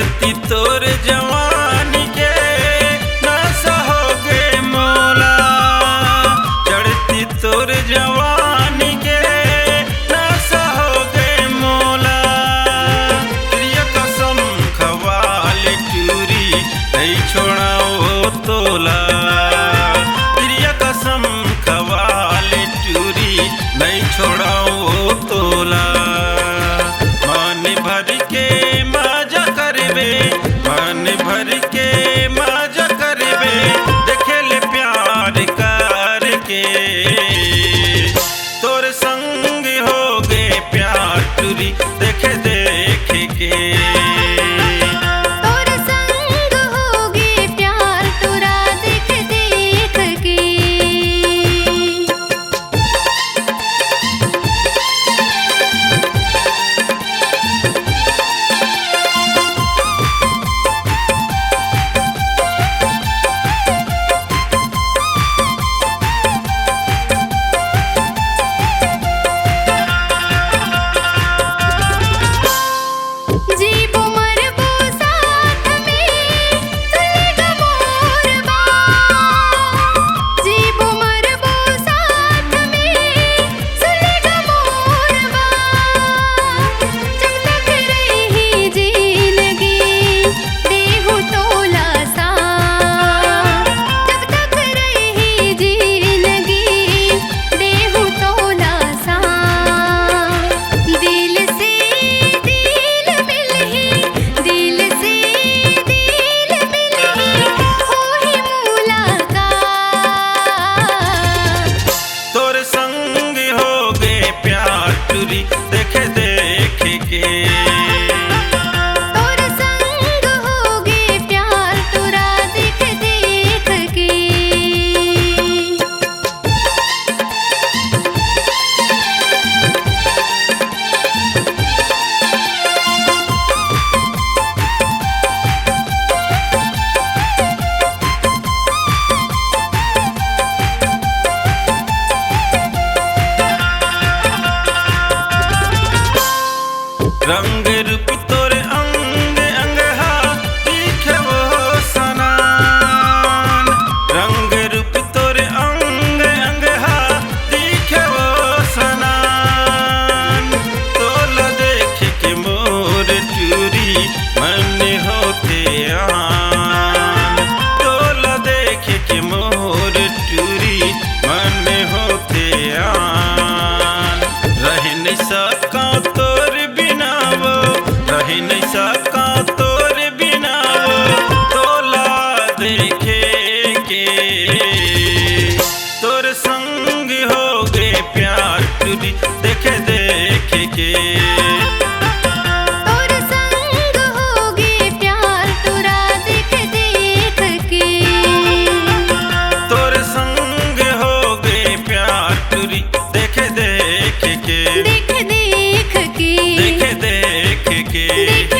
चढ़ती तोर जवानी के नशा हो गए मोला, चढ़ती तोर जवानी के नशा हो गए मोला। प्रिय कसम खवाले टूरी नहीं छोड़ाओ तोला, प्रिय कसम खवाले टूरी नहीं छोड़ाओ तोला। मन भर के मजा करबे, मन भर के मजा करबे, देखे ले प्यार करके तोर संग हो गए प्यार टूरी देखे देख के। तोर संग होगे प्यार टूरा देख देख के। जीबो मरबो साथ में सुलेग मोर बात, जीबो मरबो साथ में सुलेग मोर बात। जब तक रही जिंदगी देहु तोला साथ, जब तक रही जिंदगी देहु तोला साथ। दिल से दिल मिलही, दिल से दिल मिलही, होही मुलाकात। तोर संग हो गए प्यार टूरी देखे देख के। तोर संग होगे प्यार टूरा देख देख के। रंग रूप तोर अंग अंग हा दिखे वो सनान, रंग रूप तोर अंग अंग हा दिखे वो सनान। तोला देख के मोर टूरी मन होते आन, तोला देख के मोर टूरी मन होते आन। रह नहीं सका तोर बिना वो, रह नहीं सका तोर बिना वो, तोला देखे के तोर संग हो गए प्यार टूरी देखे देख के। तोर संग होगे प्यार टूरा देख देख के। तोर संग हो गए प्यार टूरी देखे देख के, देख देख के। देखे देख के। देख